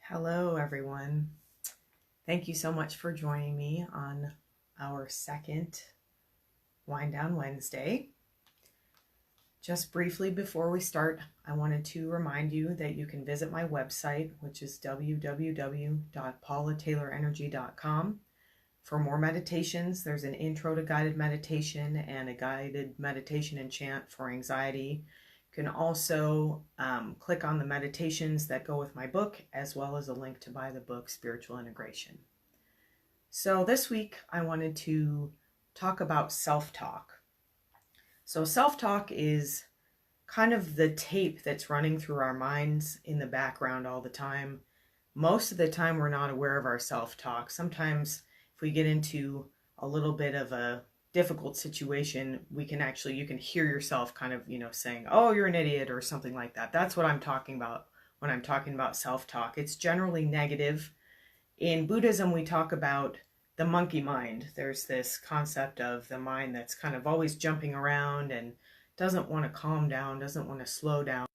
Hello, everyone. Thank you so much for joining me on our second Wind Down Wednesday. Just briefly before we start, I wanted to remind you that you can visit my website, which is www.paulataylorenergy.com. For more meditations, there's an intro to guided meditation and a guided meditation and chant for anxiety. You can also click on the meditations that go with my book, as well as a link to buy the book, Spiritual Integration. So this week, I wanted to talk about self-talk. So self-talk is kind of the tape that's running through our minds in the background all the time. Most of the time, we're not aware of our self-talk. Sometimes if we get into a little bit of a difficult situation, you can hear yourself kind of, saying, oh, you're an idiot or something like that. That's what I'm talking about when I'm talking about self-talk. It's generally negative. In Buddhism, we talk about the monkey mind. There's this concept of the mind that's kind of always jumping around and doesn't want to calm down, doesn't want to slow down.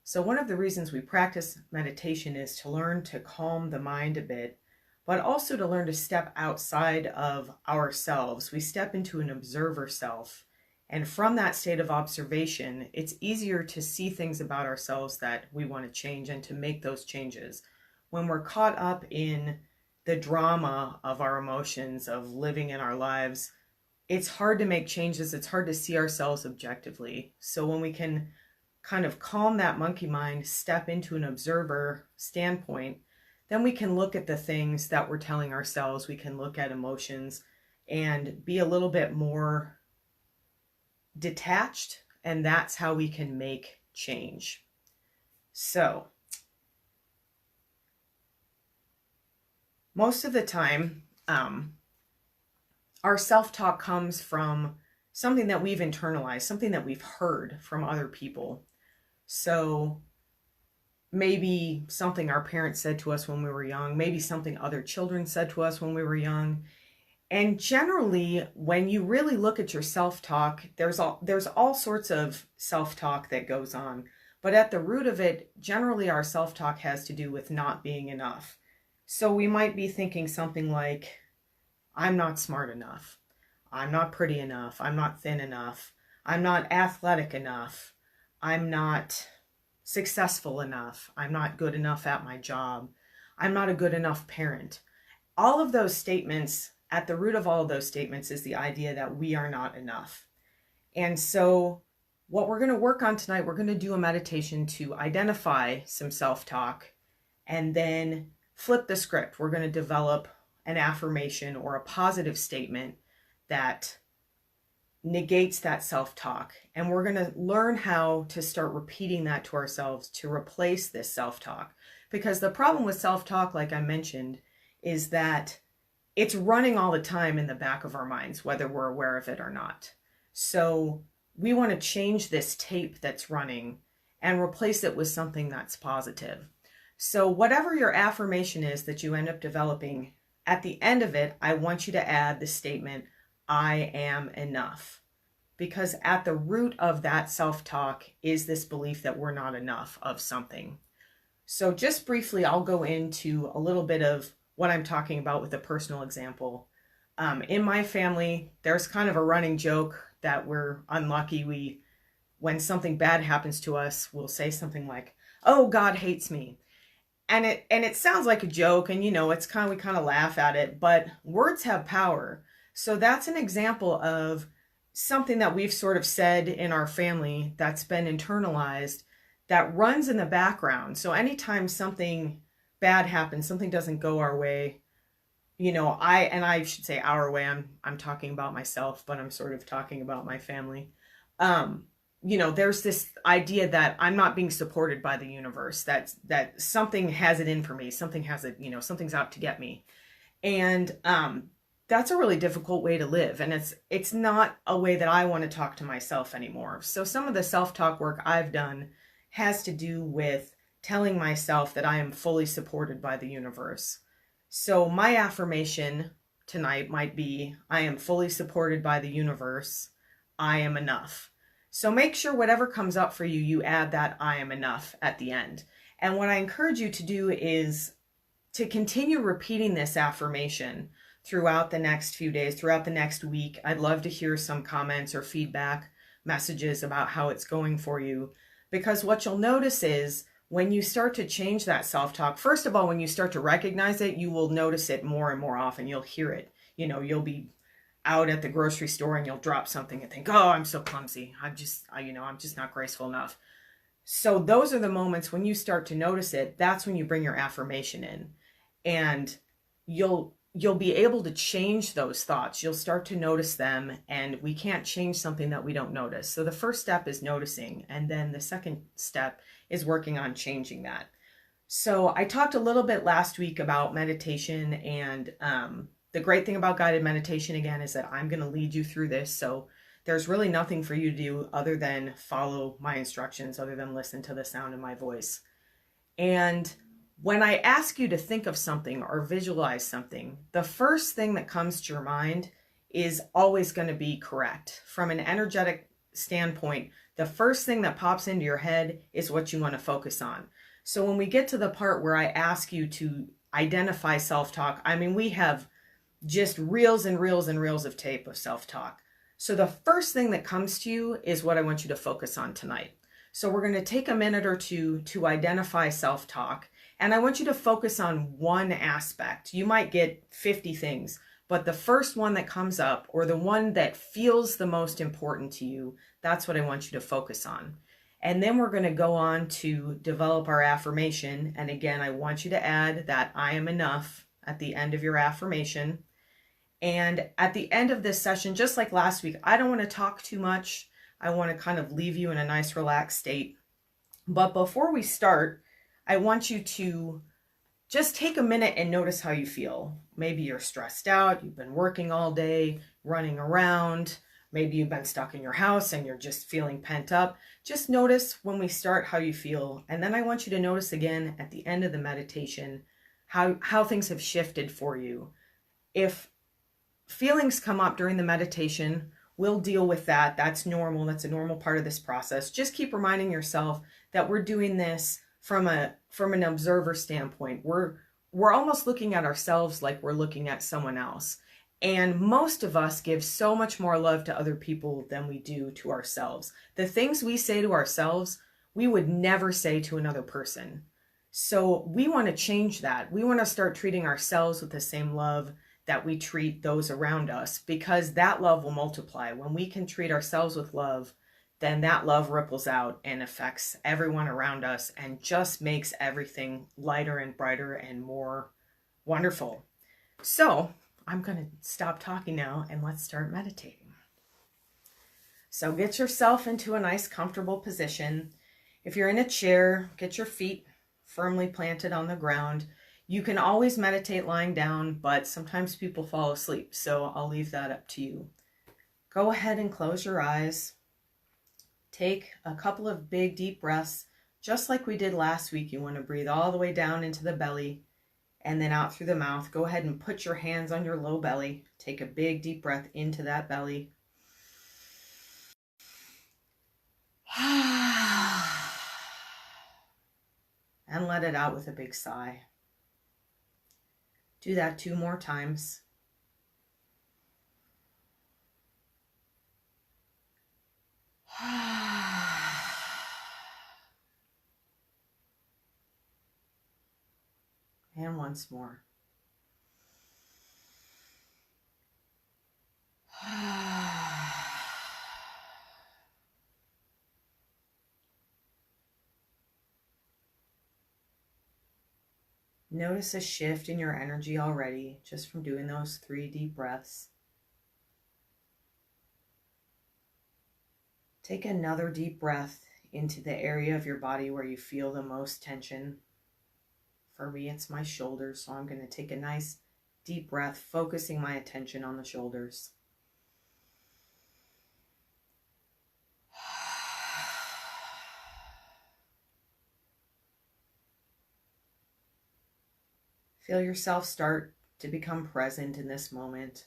So one of the reasons we practice meditation is to learn to calm the mind a bit, but also to learn to step outside of ourselves. We step into an observer self. And from that state of observation, it's easier to see things about ourselves that we want to change and to make those changes. When we're caught up in the drama of our emotions, of living in our lives, it's hard to make changes. It's hard to see ourselves objectively. So when we can kind of calm that monkey mind, step into an observer standpoint, then we can look at the things that we're telling ourselves. We can look at emotions and be a little bit more detached, and that's how we can make change. So, most of the time, our self-talk comes from something that we've internalized, something that we've heard from other people. So maybe something our parents said to us when we were young, maybe something other children said to us when we were young. And generally, when you really look at your self-talk, there's all sorts of self-talk that goes on. But at the root of it, generally our self-talk has to do with not being enough. So we might be thinking something like, I'm not smart enough. I'm not pretty enough. I'm not thin enough. I'm not athletic enough. I'm not successful enough. I'm not good enough at my job. I'm not a good enough parent. All of those statements, at the root of all of those statements is the idea that we are not enough. And so what we're going to work on tonight, we're going to do a meditation to identify some self-talk and then flip the script. We're going to develop an affirmation or a positive statement that negates that self-talk. And we're going to learn how to start repeating that to ourselves to replace this self-talk. Because the problem with self-talk, like I mentioned, is that it's running all the time in the back of our minds, whether we're aware of it or not. So we want to change this tape that's running and replace it with something that's positive. So whatever your affirmation is that you end up developing, at the end of it, I want you to add the statement, I am enough. Because at the root of that self-talk is this belief that we're not enough of something. So just briefly, I'll go into a little bit of what I'm talking about with a personal example. In my family, there's kind of a running joke that we're unlucky. When something bad happens to us, we'll say something like, oh, God hates me. And it sounds like a joke, and we kind of laugh at it, but words have power. So that's an example of something that we've sort of said in our family that's been internalized, that runs in the background. So anytime something bad happens, something doesn't go our way, I should say our way, I'm talking about myself, but I'm sort of talking about my family. There's this idea that I'm not being supported by the universe, that something has it in for me, something has it, something's out to get me. And that's a really difficult way to live. And it's not a way that I want to talk to myself anymore. So some of the self-talk work I've done has to do with telling myself that I am fully supported by the universe. So my affirmation tonight might be, I am fully supported by the universe. I am enough. So make sure whatever comes up for you, you add that I am enough at the end. And what I encourage you to do is to continue repeating this affirmation throughout the next few days, throughout the next week. I'd love to hear some comments or feedback messages about how it's going for you, because what you'll notice is when you start to change that self-talk, first of all, when you start to recognize it, you will notice it more and more often. You'll hear it. You know, you'll be out at the grocery store and you'll drop something and think, oh, I'm so clumsy. I'm just not graceful enough. So those are the moments when you start to notice it. That's when you bring your affirmation in, and you'll be able to change those thoughts. You'll start to notice them, and we can't change something that we don't notice. So the first step is noticing, and then the second step is working on changing that. So I talked a little bit last week about meditation, and the great thing about guided meditation, again, is that I'm going to lead you through this. So there's really nothing for you to do other than follow my instructions, other than listen to the sound of my voice. And when I ask you to think of something or visualize something, the first thing that comes to your mind is always going to be correct. From an energetic standpoint, the first thing that pops into your head is what you want to focus on. So when we get to the part where I ask you to identify self-talk, I mean, we have just reels and reels and reels of tape of self-talk. So the first thing that comes to you is what I want you to focus on tonight. So we're going to take a minute or two to identify self-talk, and I want you to focus on one aspect. You might get 50 things, but the first one that comes up, or the one that feels the most important to you, that's what I want you to focus on. And then we're going to go on to develop our affirmation. And again, I want you to add that I am enough at the end of your affirmation. And at the end of this session, just like last week, I don't want to talk too much. I want to kind of leave you in a nice relaxed state. But before we start, I want you to just take a minute and notice how you feel. Maybe you're stressed out, you've been working all day, running around. Maybe you've been stuck in your house and you're just feeling pent up. Just notice when we start how you feel. And then I want you to notice again at the end of the meditation how things have shifted for you. If feelings come up during the meditation, we'll deal with that. That's normal. That's a normal part of this process. Just keep reminding yourself that we're doing this from an observer standpoint. We're almost looking at ourselves like we're looking at someone else. And most of us give so much more love to other people than we do to ourselves. The things we say to ourselves, we would never say to another person. So we want to change that. We want to start treating ourselves with the same love that we treat those around us, because that love will multiply. When we can treat ourselves with love, then that love ripples out and affects everyone around us and just makes everything lighter and brighter and more wonderful. So I'm going to stop talking now and let's start meditating. So get yourself into a nice comfortable position. If you're in a chair, get your feet firmly planted on the ground. You can always meditate lying down, but sometimes people fall asleep, so I'll leave that up to you. Go ahead and close your eyes. Take a couple of big deep breaths, just like we did last week. You want to breathe all the way down into the belly and then out through the mouth. Go ahead and put your hands on your low belly. Take a big deep breath into that belly. And let it out with a big sigh. Do that 2 more times. And once more. Notice a shift in your energy already just from doing those 3 deep breaths. Take another deep breath into the area of your body where you feel the most tension. For me, it's my shoulders, so I'm going to take a nice deep breath, focusing my attention on the shoulders. Feel yourself start to become present in this moment.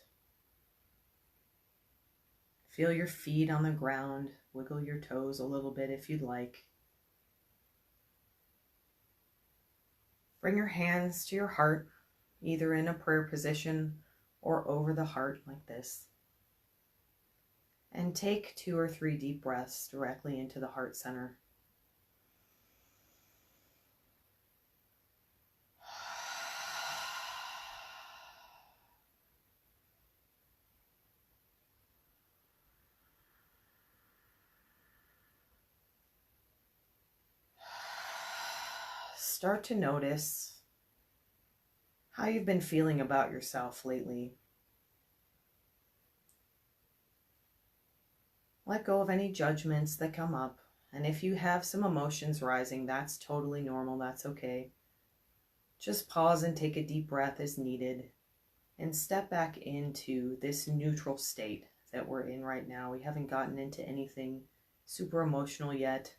Feel your feet on the ground. Wiggle your toes a little bit if you'd like. Bring your hands to your heart, either in a prayer position or over the heart like this. And take 2 or 3 deep breaths directly into the heart center. Start to notice how you've been feeling about yourself lately. Let go of any judgments that come up. And if you have some emotions rising, that's totally normal. That's okay. Just pause and take a deep breath as needed and step back into this neutral state that we're in right now. We haven't gotten into anything super emotional yet.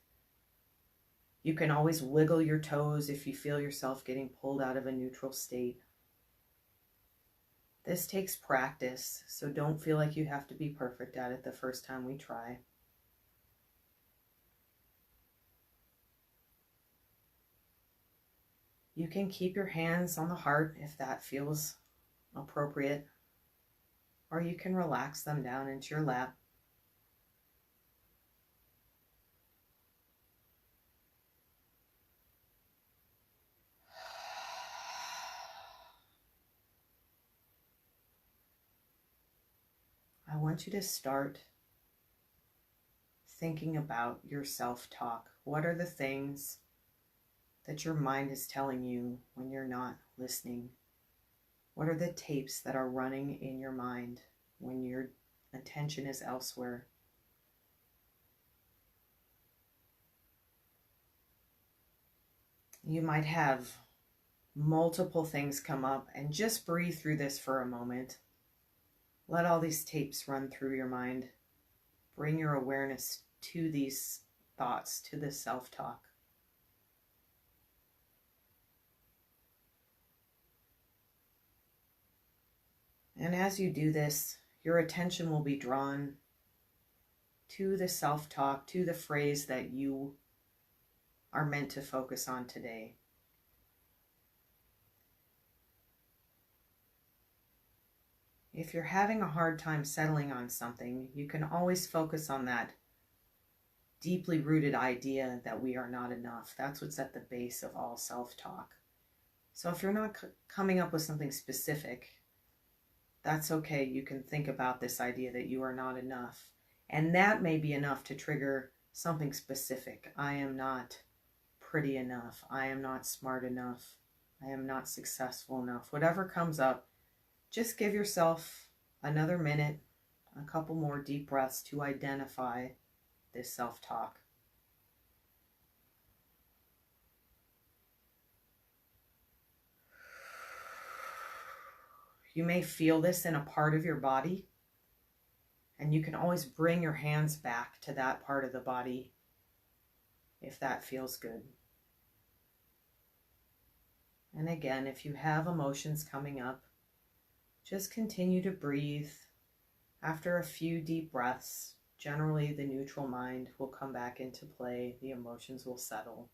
You can always wiggle your toes if you feel yourself getting pulled out of a neutral state. This takes practice, so don't feel like you have to be perfect at it the first time we try. You can keep your hands on the heart if that feels appropriate, or you can relax them down into your lap. I want you to start thinking about your self-talk. What are the things that your mind is telling you when you're not listening? What are the tapes that are running in your mind when your attention is elsewhere? You might have multiple things come up, and just breathe through this for a moment. Let all these tapes run through your mind. Bring your awareness to these thoughts, to this self-talk. And as you do this, your attention will be drawn to the self-talk, to the phrase that you are meant to focus on today. If you're having a hard time settling on something, you can always focus on that deeply rooted idea that we are not enough. That's what's at the base of all self-talk. So if you're not coming up with something specific, that's okay. You can think about this idea that you are not enough. And that may be enough to trigger something specific. I am not pretty enough. I am not smart enough. I am not successful enough. Whatever comes up, just give yourself another minute, a couple more deep breaths to identify this self-talk. You may feel this in a part of your body, and you can always bring your hands back to that part of the body if that feels good. And again, if you have emotions coming up, just continue to breathe. After a few deep breaths, generally the neutral mind will come back into play. The emotions will settle.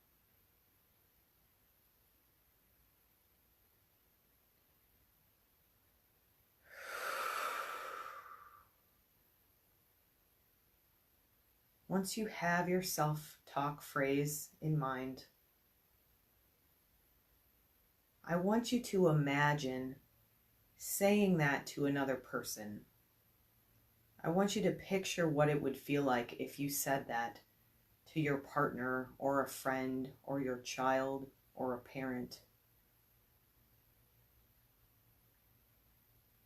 Once you have your self-talk phrase in mind, I want you to imagine saying that to another person. I want you to picture what it would feel like if you said that to your partner or a friend or your child or a parent.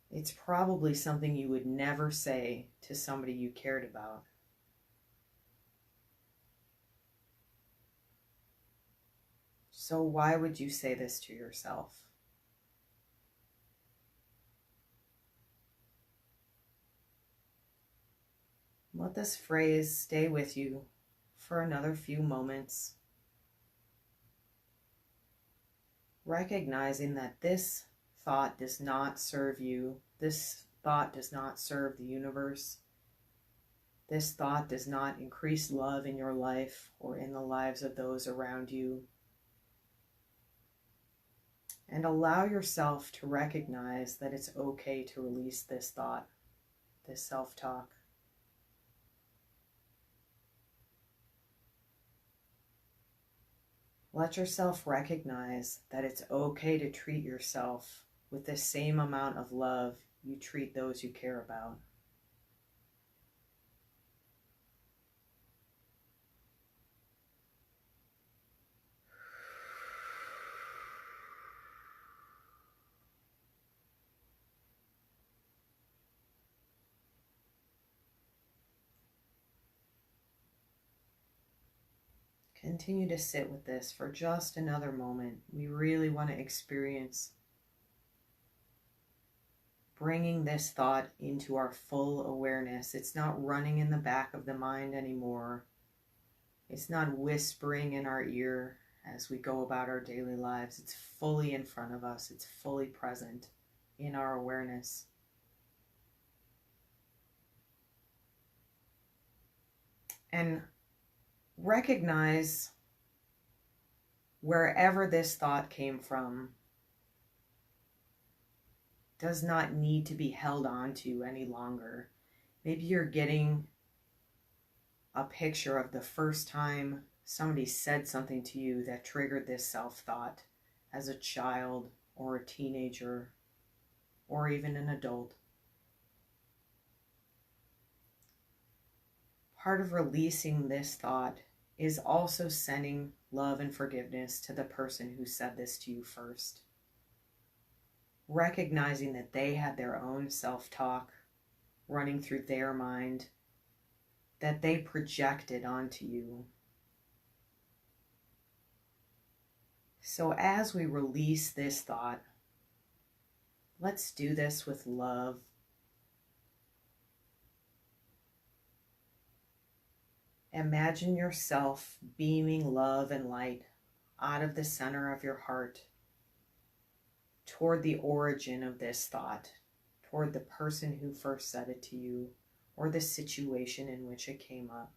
It's probably something you would never say to somebody you cared about. So why would you say this to yourself? Let this phrase stay with you for another few moments, recognizing that this thought does not serve you. This thought does not serve the universe. This thought does not increase love in your life or in the lives of those around you. And allow yourself to recognize that it's okay to release this thought, this self-talk. Let yourself recognize that it's okay to treat yourself with the same amount of love you treat those you care about. Continue to sit with this for just another moment. We really want to experience bringing this thought into our full awareness. It's not running in the back of the mind anymore. It's not whispering in our ear as we go about our daily lives. It's fully in front of us. It's fully present in our awareness. And recognize wherever this thought came from does not need to be held on to any longer. Maybe you're getting a picture of the first time somebody said something to you that triggered this self-thought as a child or a teenager or even an adult. Part of releasing this thought is also sending love and forgiveness to the person who said this to you first. Recognizing that they had their own self-talk running through their mind that they projected onto you. So as we release this thought, let's do this with love. Imagine yourself beaming love and light out of the center of your heart toward the origin of this thought, toward the person who first said it to you, or the situation in which it came up.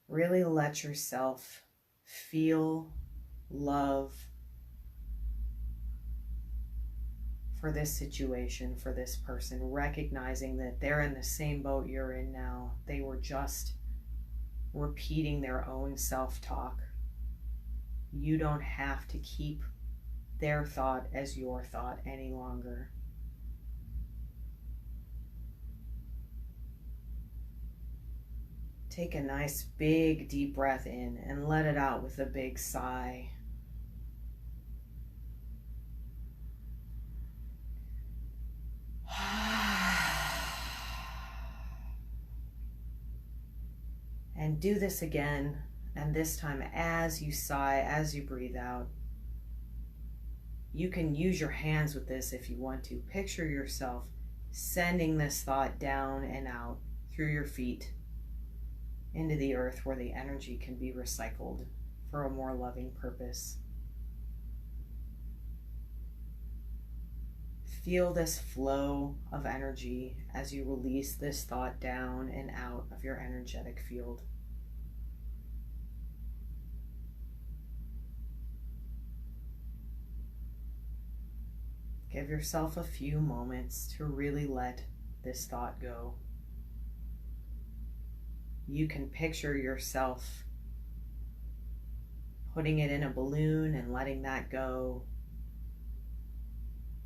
Really let yourself feel love for this situation, for this person, recognizing that they're in the same boat you're in now. They were just repeating their own self-talk. You don't have to keep their thought as your thought any longer. Take a nice big deep breath in and let it out with a big sigh. And do this again, and this time as you sigh, as you breathe out. You can use your hands with this if you want to. Picture yourself sending this thought down and out through your feet into the earth where the energy can be recycled for a more loving purpose. Feel this flow of energy as you release this thought down and out of your energetic field. Give yourself a few moments to really let this thought go. You can picture yourself putting it in a balloon and letting that go.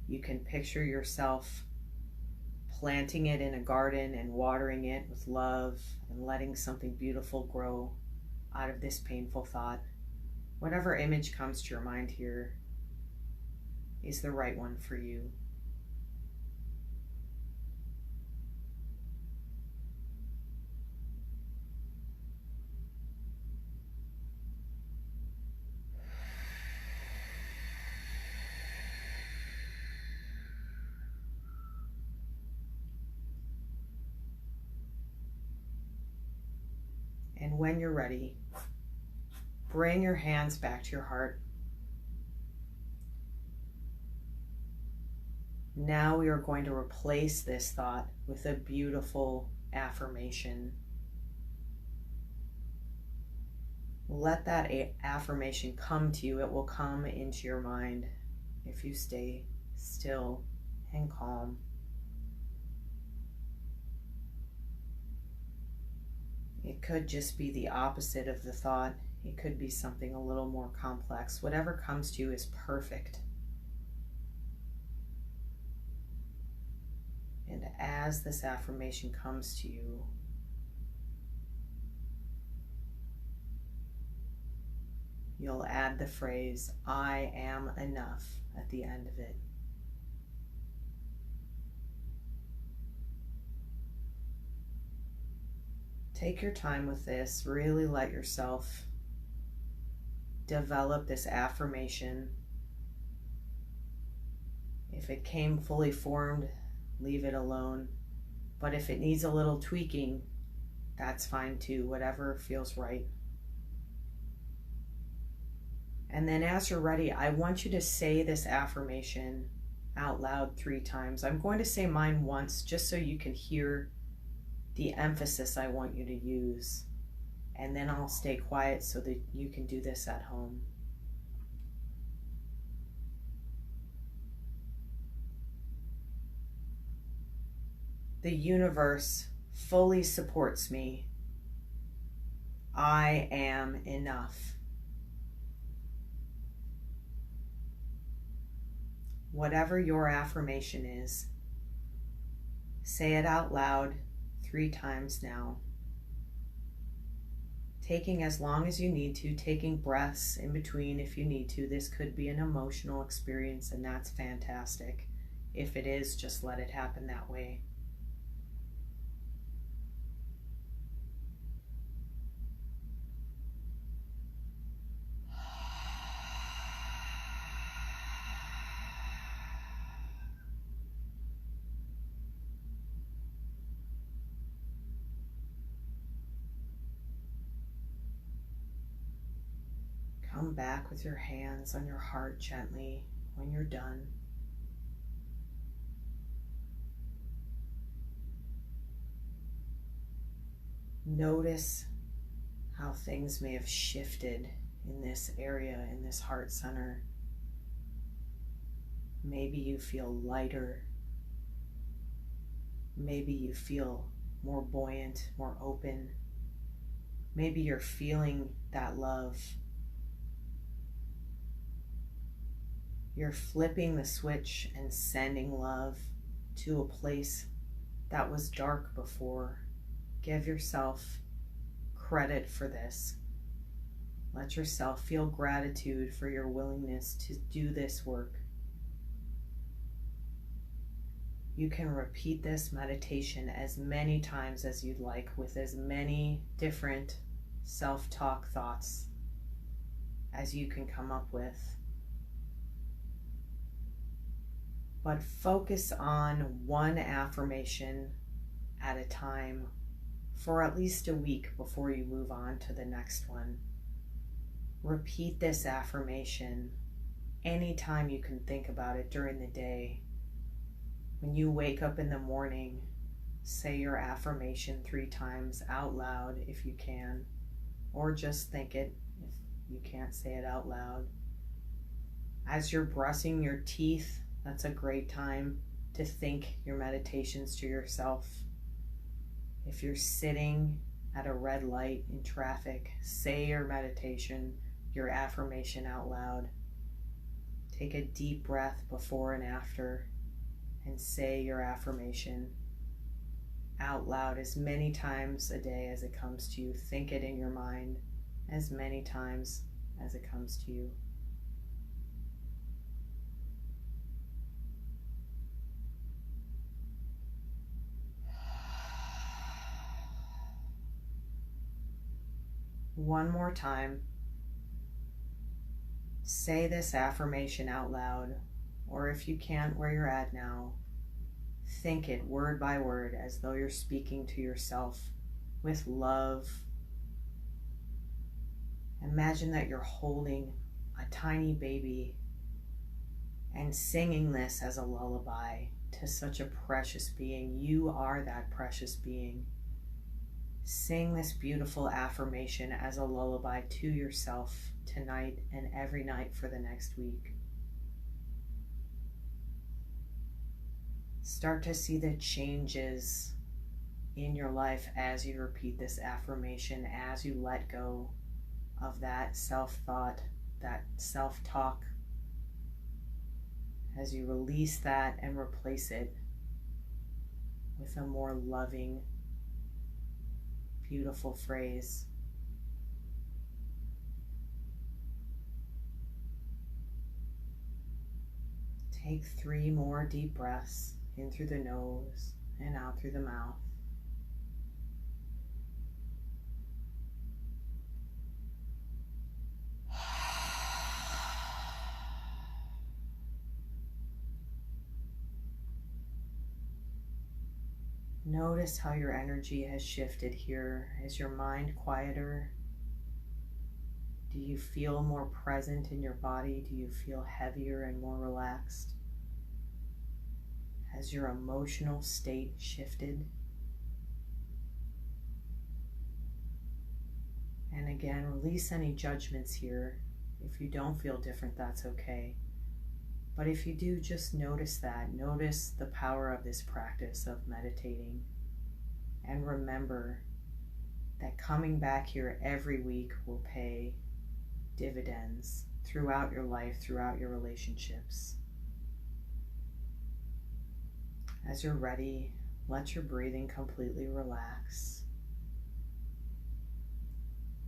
You can picture yourself planting it in a garden and watering it with love and letting something beautiful grow out of this painful thought. Whatever image comes to your mind here is the right one for you. And when you're ready, bring your hands back to your heart. Now we are going to replace this thought with a beautiful affirmation. let that affirmation come to you. It will come into your mind if you stay still and calm. It could just be the opposite of the thought. It could be something a little more complex. Whatever comes to you is perfect. And as this affirmation comes to you, you'll add the phrase, "I am enough," at the end of it. Take your time with this. Really let yourself develop this affirmation. If it came fully formed, leave it alone. But if it needs a little tweaking, that's fine too, whatever feels right. And then as you're ready, I want you to say this affirmation out loud 3 times. I'm going to say mine once just so you can hear the emphasis I want you to use. And then I'll stay quiet so that you can do this at home. The universe fully supports me. I am enough. Whatever your affirmation is, say it out loud 3 times now. Taking as long as you need to, taking breaths in between if you need to. This could be an emotional experience, and that's fantastic. If it is, just let it happen that way. Come back with your hands on your heart gently when you're done. Notice how things may have shifted in this area, in this heart center. Maybe you feel lighter. Maybe you feel more buoyant, more open. Maybe you're feeling that love. You're flipping the switch and sending love to a place that was dark before. Give yourself credit for this. Let yourself feel gratitude for your willingness to do this work. You can repeat this meditation as many times as you'd like with as many different self-talk thoughts as you can come up with. But focus on one affirmation at a time for at least a week before you move on to the next one. Repeat this affirmation anytime you can think about it during the day. When you wake up in the morning, say your affirmation 3 times out loud if you can, or just think it if you can't say it out loud. As you're brushing your teeth, that's a great time to think your meditations to yourself. If you're sitting at a red light in traffic, say your meditation, your affirmation out loud. Take a deep breath before and after and say your affirmation out loud as many times a day as it comes to you. Think it in your mind as many times as it comes to you. One more time. Say this affirmation out loud, or if you can't where you're at now, think it word by word as though you're speaking to yourself with love. Imagine that you're holding a tiny baby and singing this as a lullaby to such a precious being. You are that precious being. Sing this beautiful affirmation as a lullaby to yourself tonight and every night for the next week. Start to see the changes in your life as you repeat this affirmation, as you let go of that self-thought, that self-talk, as you release that and replace it with a more loving, beautiful phrase. Take 3 more deep breaths, in through the nose and out through the mouth. Notice how your energy has shifted here. Is your mind quieter? Do you feel more present in your body? Do you feel heavier and more relaxed? Has your emotional state shifted? And again, release any judgments here. If you don't feel different, that's okay. But if you do, just notice that. Notice the power of this practice of meditating. And remember that coming back here every week will pay dividends throughout your life, throughout your relationships. As you're ready, let your breathing completely relax.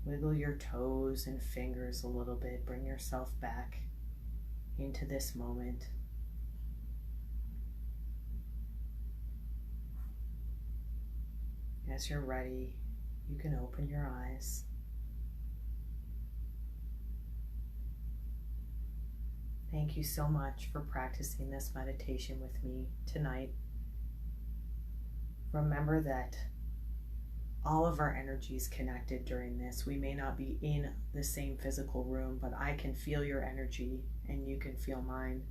Wiggle your toes and fingers a little bit. Bring yourself back into this moment. As you're ready, you can open your eyes. Thank you so much for practicing this meditation with me tonight. Remember that all of our energy is connected during this. We may not be in the same physical room, but I can feel your energy and you can feel mine.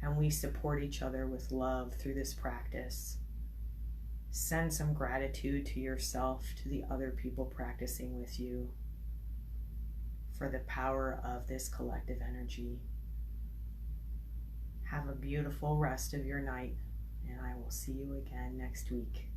And we support each other with love through this practice. Send some gratitude to yourself, to the other people practicing with you, for the power of this collective energy. Have a beautiful rest of your night, and I will see you again next week.